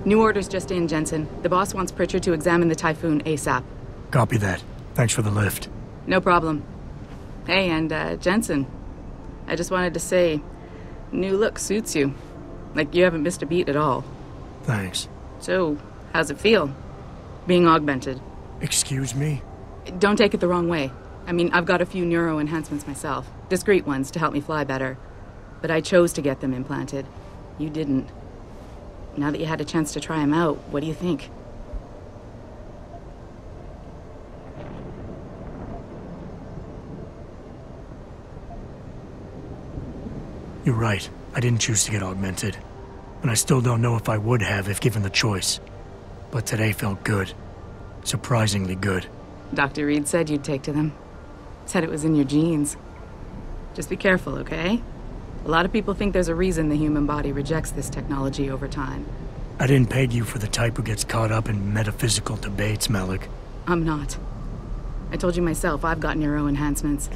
New orders just in, Jensen. The boss wants Pritchard to examine the Typhoon ASAP. Copy that. Thanks for the lift. No problem. Hey, and Jensen, I just wanted to say, new look suits you. Like you haven't missed a beat at all. Thanks. So, how's it feel, being augmented? Excuse me? Don't take it the wrong way. I mean, I've got a few neuro enhancements myself. Discreet ones to help me fly better. But I chose to get them implanted. You didn't. Now that you had a chance to try them out, what do you think? You're right. I didn't choose to get augmented. And I still don't know if I would have if given the choice. But today felt good. Surprisingly good. Dr. Reed said you'd take to them. Said it was in your genes. Just be careful, okay? A lot of people think there's a reason the human body rejects this technology over time. I didn't peg you for the type who gets caught up in metaphysical debates, Malik. I'm not. I told you myself, I've got neuro enhancements.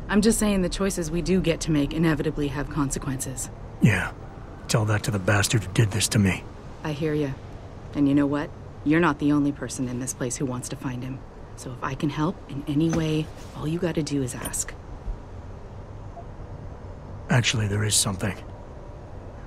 I'm just saying the choices we do get to make inevitably have consequences. Yeah. Tell that to the bastard who did this to me. I hear you. And you know what? You're not the only person in this place who wants to find him. So if I can help in any way, all you gotta do is ask. Actually, there is something.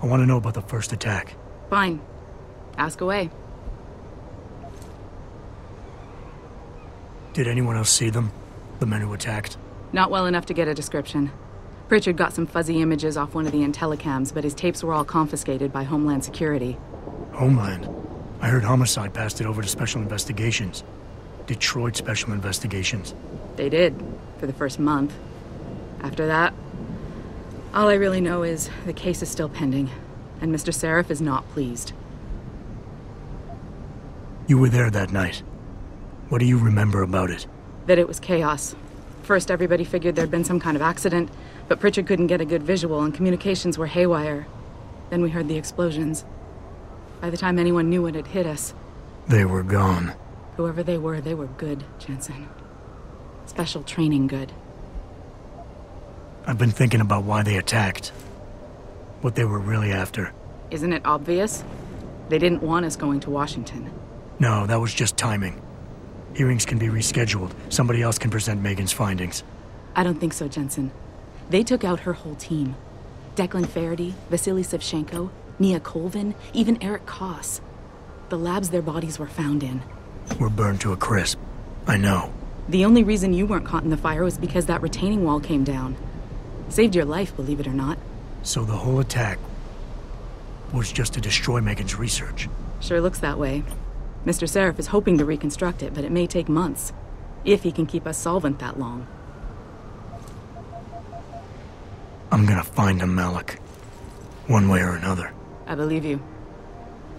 I want to know about the first attack. Fine. Ask away. Did anyone else see them? The men who attacked? Not well enough to get a description. Pritchard got some fuzzy images off one of the Intellicams, but his tapes were all confiscated by Homeland Security. Homeland? I heard Homicide passed it over to Special Investigations. Detroit Special Investigations. They did, for the first month. After that, all I really know is the case is still pending, and Mr. Seraph is not pleased. You were there that night. What do you remember about it? That it was chaos. First, everybody figured there'd been some kind of accident, but Pritchard couldn't get a good visual and communications were haywire. Then we heard the explosions. By the time anyone knew what had hit us... They were gone. Whoever they were good, Jensen. Special training good. I've been thinking about why they attacked. What they were really after. Isn't it obvious? They didn't want us going to Washington. No, that was just timing. Hearings can be rescheduled. Somebody else can present Megan's findings. I don't think so, Jensen. They took out her whole team. Declan Faraday, Vasily Savchenko, Nia Colvin, even Eric Koss. The labs their bodies were found in. Were burned to a crisp. I know. The only reason you weren't caught in the fire was because that retaining wall came down. Saved your life, believe it or not. So the whole attack was just to destroy Megan's research? Sure looks that way. Mr. Seraph is hoping to reconstruct it, but it may take months. If he can keep us solvent that long. I'm gonna find him, Malik. One way or another. I believe you.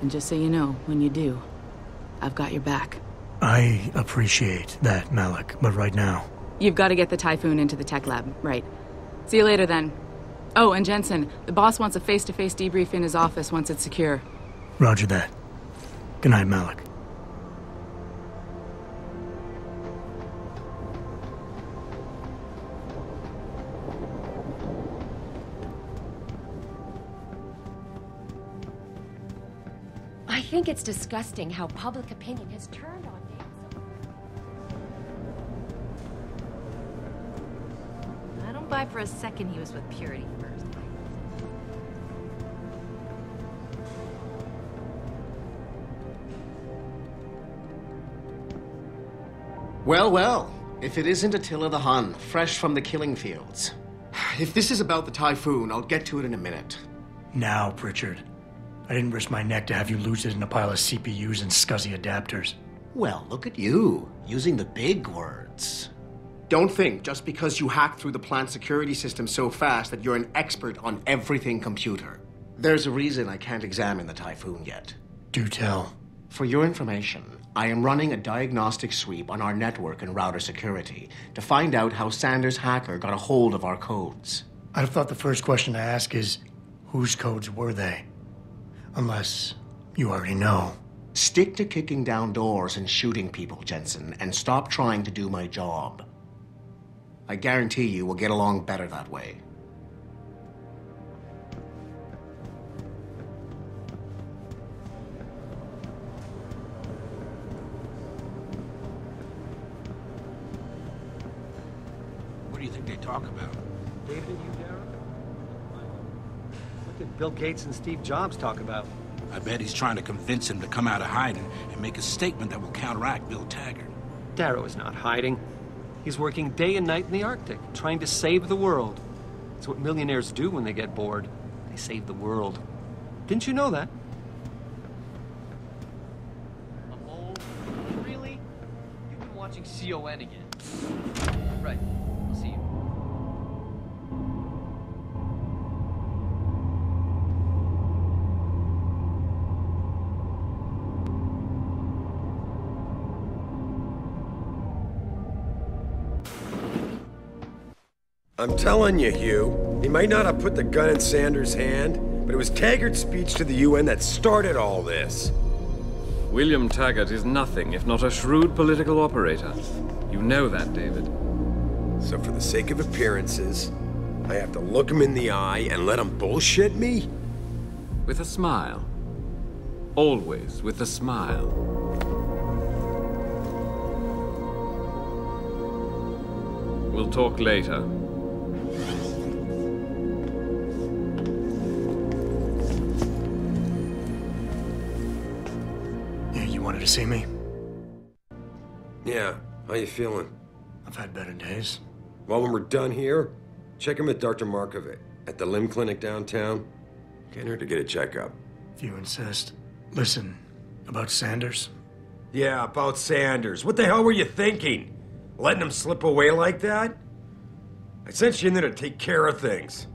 And just so you know, when you do, I've got your back. I appreciate that, Malik, but right now... You've got to get the Typhoon into the tech lab, right. See you later, then. Oh, and Jensen, the boss wants a face-to-face debrief in his office once it's secure. Roger that. Good night, Malik. I think it's disgusting how public opinion has turned on Deus. I don't buy for a second he was with Purity first. Well, well. If it isn't Attila the Hun, fresh from the killing fields. If this is about the Typhoon, I'll get to it in a minute. Now, Pritchard. I didn't risk my neck to have you lose it in a pile of CPUs and scuzzy adapters. Well, look at you, using the big words. Don't think just because you hacked through the plant security system so fast that you're an expert on everything computer. There's a reason I can't examine the Typhoon yet. Do tell. For your information, I am running a diagnostic sweep on our network and router security to find out how Sanders' hacker got a hold of our codes. I'd have thought the first question to ask is, whose codes were they? Unless you already know. Stick to kicking down doors and shooting people, Jensen, and stop trying to do my job. I guarantee you we'll get along better that way. talk about? David and you, Darren? What did Bill Gates and Steve Jobs talk about? I bet he's trying to convince him to come out of hiding and make a statement that will counteract Bill Taggart. Darrow is not hiding. He's working day and night in the Arctic, trying to save the world. It's what millionaires do when they get bored. They save the world. Didn't you know that? Really? You've been watching CON again. Right. I'll see you. I'm telling you, Hugh, he might not have put the gun in Sanders' hand, but it was Taggart's speech to the UN that started all this. William Taggart is nothing if not a shrewd political operator. You know that, David. So for the sake of appearances, I have to look him in the eye and let him bullshit me? With a smile. Always with a smile. We'll talk later. You wanted to see me? Yeah, how you feeling? I've had better days. Well, when we're done here, check him with Dr. Markovic at the limb clinic downtown. Get her to get a checkup. If you insist. Listen, about Sanders? Yeah, about Sanders. What the hell were you thinking? Letting him slip away like that? I sent you in there to take care of things.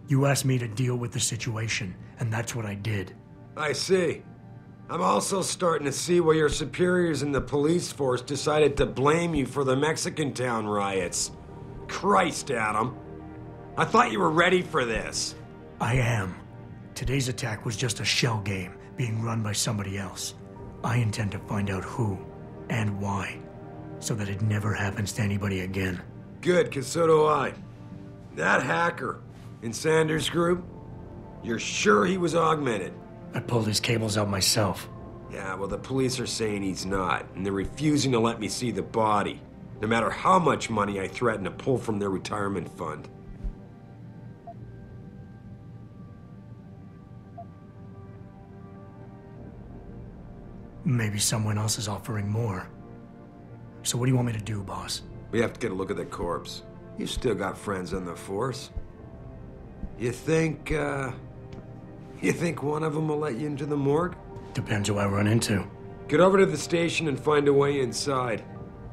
You asked me to deal with the situation, and that's what I did. I see. I'm also starting to see why your superiors in the police force decided to blame you for the Mexican town riots. Christ, Adam. I thought you were ready for this. I am. Today's attack was just a shell game being run by somebody else. I intend to find out who and why, so that it never happens to anybody again. Good, 'cause so do I. That hacker in Sanders' group, you're sure he was augmented? I pulled his cables out myself. Yeah, well, the police are saying he's not, and they're refusing to let me see the body, no matter how much money I threaten to pull from their retirement fund. Maybe someone else is offering more. So what do you want me to do, boss? We have to get a look at the corpse. You still got friends in the force. You think one of them will let you into the morgue? Depends who I run into. Get over to the station and find a way inside.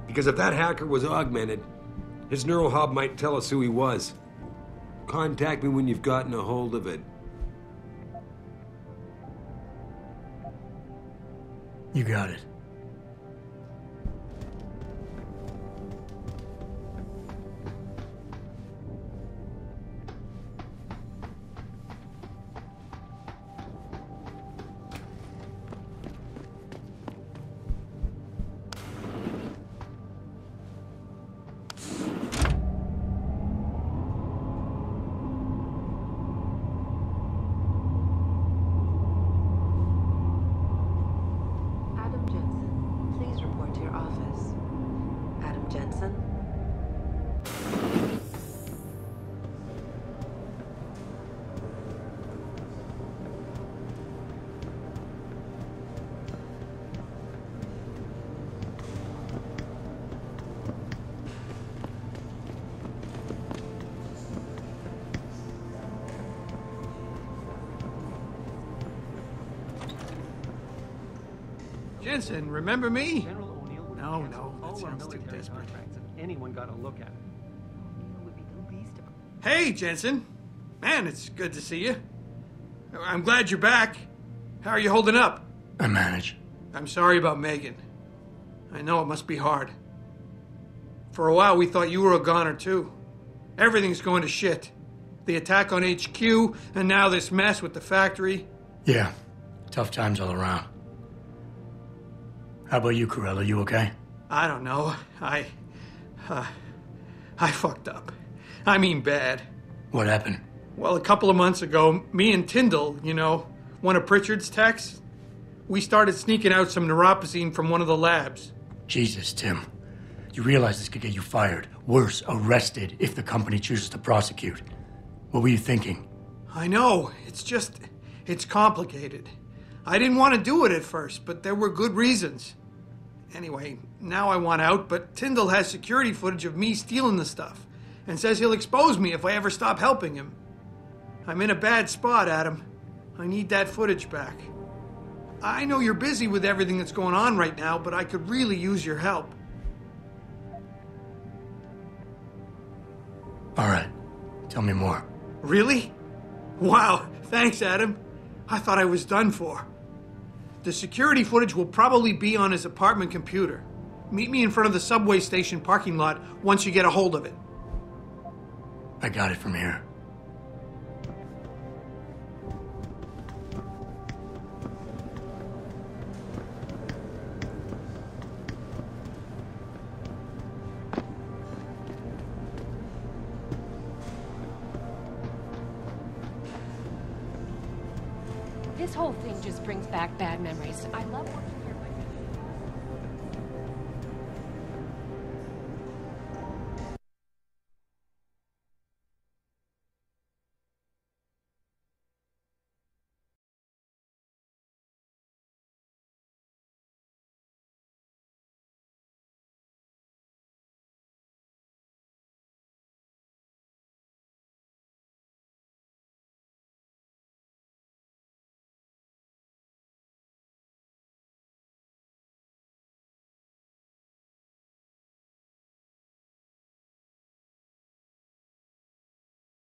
Because if that hacker was augmented, his neural hub might tell us who he was. Contact me when you've gotten a hold of it. You got it. Jensen, remember me? General O'Neill would No, cancel no, that all our sounds too military desperate. contracts if anyone got a look at it. Hey, Jensen. Man, it's good to see you. I'm glad you're back. How are you holding up? I manage. I'm sorry about Megan. I know it must be hard. For a while, we thought you were a goner, too. Everything's going to shit. The attack on HQ, and now this mess with the factory. Yeah, tough times all around. How about you, Corella? You okay? I don't know. I fucked up. I mean bad. What happened? Well, a couple of months ago, me and Tyndall, you know, one of Pritchard's techs, We started sneaking out some neuropozyne from one of the labs. Jesus, Tim. You realize this could get you fired. Worse, arrested if the company chooses to prosecute. What were you thinking? I know. It's complicated. I didn't want to do it at first, but there were good reasons. Anyway, now I want out, but Tyndall has security footage of me stealing the stuff and says he'll expose me if I ever stop helping him. I'm in a bad spot, Adam. I need that footage back. I know you're busy with everything that's going on right now, but I could really use your help. All right. Tell me more. Really? Wow, thanks, Adam. I thought I was done for. The security footage will probably be on his apartment computer. Meet me in front of the subway station parking lot once you get a hold of it. I got it from here. This whole thing just brings back bad memories. I love working